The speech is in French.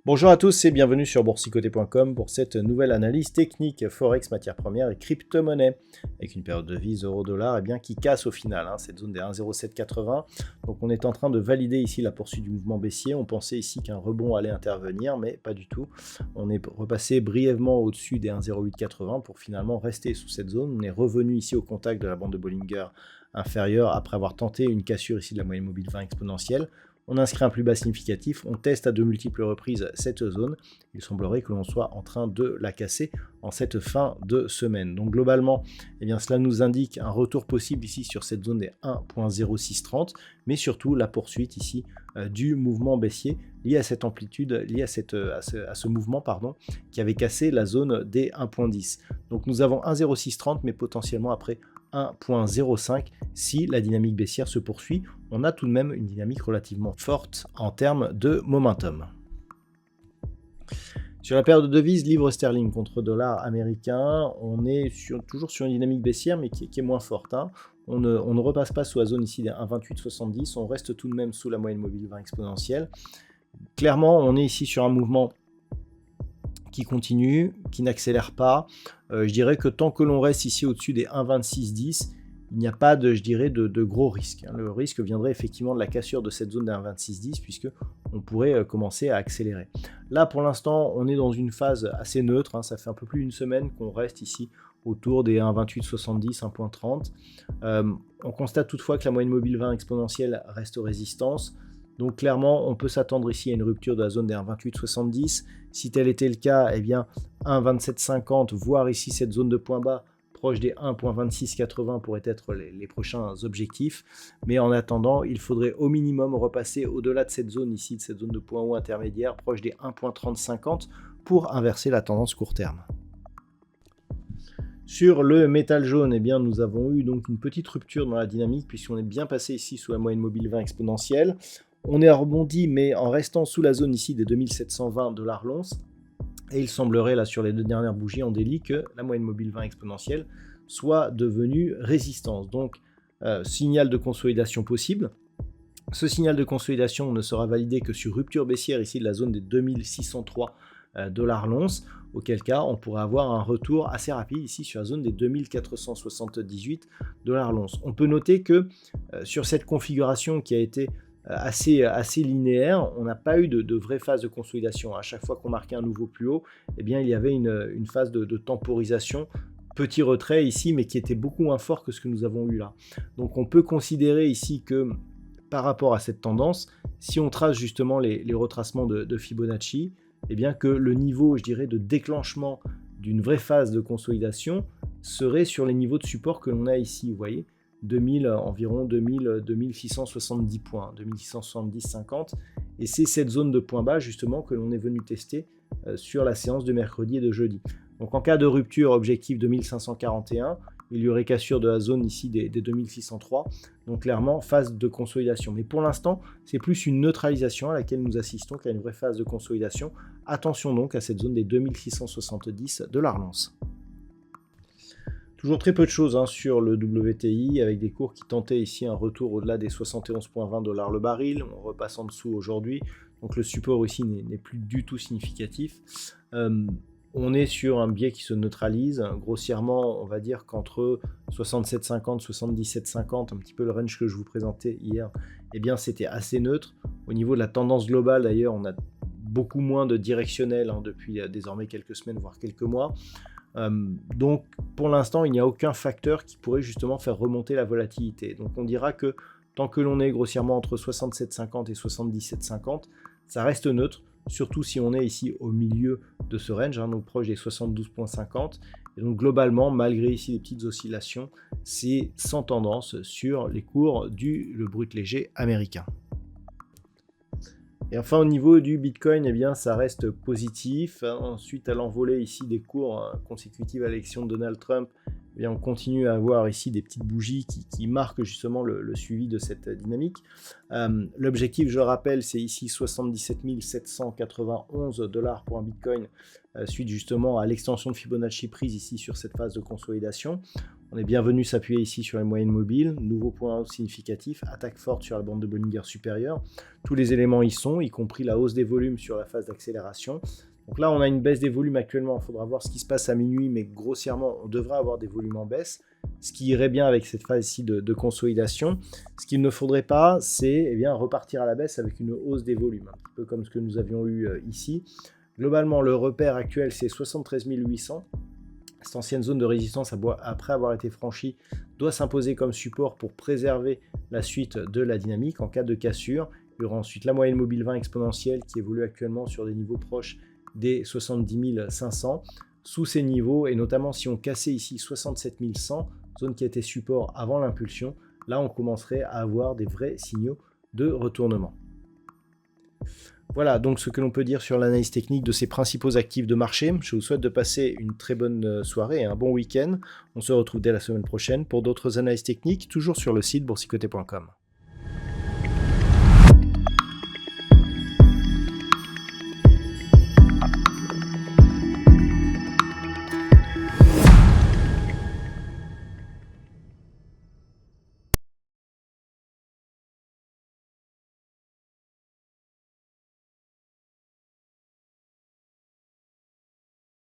Bonjour à tous et bienvenue sur boursicoté.com pour cette nouvelle analyse technique Forex, matières premières et crypto-monnaie avec une période de vie euro-dollar qui casse au final cette zone des 1,0780. Donc on est en train de valider ici la poursuite du mouvement baissier. On pensait ici qu'un rebond allait intervenir, mais pas du tout. On est repassé brièvement au-dessus des 1,0880 pour finalement rester sous cette zone. On est revenu ici au contact de la bande de Bollinger inférieure après avoir tenté une cassure ici de la moyenne mobile 20 exponentielle. On inscrit un plus bas significatif, on teste à de multiples reprises cette zone. Il semblerait que l'on soit en train de la casser en cette fin de semaine. Donc globalement, cela nous indique un retour possible ici sur cette zone des 1.0630, mais surtout la poursuite ici du mouvement baissier lié à cette amplitude, lié à ce mouvement qui avait cassé la zone des 1.10. Donc nous avons 1.0630, mais potentiellement après 1.05 si la dynamique baissière se poursuit. On a tout de même une dynamique relativement forte en termes de momentum. Sur la paire de devises livre sterling contre dollar américain, on est toujours sur une dynamique baissière mais qui est moins forte. On ne repasse pas sous la zone ici des 1,2870, on reste tout de même sous la moyenne mobile 20 exponentielle. Clairement, on est ici sur un mouvement qui continue, qui n'accélère pas. Je dirais que tant que l'on reste ici au-dessus des 1,2610, il n'y a pas de gros risques. Le risque viendrait effectivement de la cassure de cette zone des 1,2610 puisque on pourrait commencer à accélérer. Là, pour l'instant, on est dans une phase assez neutre. Ça fait un peu plus d'une semaine qu'on reste ici autour des 1,2870, 1,30. On constate toutefois que la moyenne mobile 20 exponentielle reste résistance. Donc clairement, on peut s'attendre ici à une rupture de la zone des 1,2870. Si tel était le cas, 1,2750, voire ici cette zone de point bas, proche des 1,2680 pourraient être les prochains objectifs. Mais en attendant, il faudrait au minimum repasser au-delà de cette zone ici, de cette zone de point haut intermédiaire, proche des 1,3050 pour inverser la tendance court terme. Sur le métal jaune, nous avons eu donc une petite rupture dans la dynamique puisqu'on est bien passé ici sous la moyenne mobile 20 exponentielle. On est rebondi mais en restant sous la zone ici des 2720 $ l'once. Et il semblerait là sur les deux dernières bougies en délit que la moyenne mobile 20 exponentielle soit devenue résistance. Donc signal de consolidation possible. Ce signal de consolidation ne sera validé que sur rupture baissière ici de la zone des 2603 $ l'once, auquel cas on pourrait avoir un retour assez rapide ici sur la zone des 2478 $ l'once. On peut noter que sur cette configuration qui a été assez linéaire, on n'a pas eu de vraie phase de consolidation. À chaque fois qu'on marquait un nouveau plus haut, il y avait une phase de temporisation, petit retrait ici, mais qui était beaucoup moins fort que ce que nous avons eu là. Donc on peut considérer ici que par rapport à cette tendance, si on trace justement les retracements de Fibonacci, que le niveau, de déclenchement d'une vraie phase de consolidation serait sur les niveaux de support que l'on a ici, vous voyez, environ 2670 points, 2670-50, et c'est cette zone de point bas justement que l'on est venu tester sur la séance de mercredi et de jeudi. Donc en cas de rupture objectif 2541, il y aurait cassure de la zone ici des 2603, donc clairement phase de consolidation. Mais pour l'instant, c'est plus une neutralisation à laquelle nous assistons qu'à une vraie phase de consolidation. Attention donc à cette zone des 2670 $ l'once. Toujours très peu de choses sur le WTI, avec des cours qui tentaient ici un retour au-delà des 71,20 $ le baril. On repasse en dessous aujourd'hui, donc le support ici n'est plus du tout significatif. On est sur un biais qui se neutralise. Grossièrement, on va dire qu'entre 67,50 77,50, un petit peu le range que je vous présentais hier, c'était assez neutre. Au niveau de la tendance globale, d'ailleurs, on a beaucoup moins de directionnel depuis désormais quelques semaines, voire quelques mois. Donc, pour l'instant, il n'y a aucun facteur qui pourrait justement faire remonter la volatilité. Donc, on dira que tant que l'on est grossièrement entre 67,50 et 77,50, ça reste neutre. Surtout si on est ici au milieu de ce range, donc proche des 72,50. Et donc globalement, malgré ici les petites oscillations, c'est sans tendance sur les cours le brut léger américain. Et enfin au niveau du Bitcoin, ça reste positif. Ensuite à l'envolée ici des cours consécutifs à l'élection de Donald Trump, eh bien, on continue à avoir ici des petites bougies qui marquent justement le suivi de cette dynamique. L'objectif, je le rappelle, c'est ici 77 791 $ pour un Bitcoin, suite justement à l'extension de Fibonacci prise ici sur cette phase de consolidation. On est bien venu s'appuyer ici sur les moyennes mobiles, nouveau point haut significatif, attaque forte sur la bande de Bollinger supérieure. Tous les éléments y sont, y compris la hausse des volumes sur la phase d'accélération. Donc là, on a une baisse des volumes actuellement. Il faudra voir ce qui se passe à minuit, mais grossièrement, on devrait avoir des volumes en baisse, ce qui irait bien avec cette phase ici de consolidation. Ce qu'il ne faudrait pas, c'est repartir à la baisse avec une hausse des volumes, un peu comme ce que nous avions eu ici. Globalement, le repère actuel, c'est 73 800. Cette ancienne zone de résistance, après avoir été franchie, doit s'imposer comme support pour préserver la suite de la dynamique. En cas de cassure, il y aura ensuite la moyenne mobile 20 exponentielle qui évolue actuellement sur des niveaux proches des 70 500. Sous ces niveaux, et notamment si on cassait ici 67 100, zone qui était support avant l'impulsion, là on commencerait à avoir des vrais signaux de retournement. Voilà donc ce que l'on peut dire sur l'analyse technique de ces principaux actifs de marché. Je vous souhaite de passer une très bonne soirée et un bon week-end. On se retrouve dès la semaine prochaine pour d'autres analyses techniques, toujours sur le site boursicoté.com.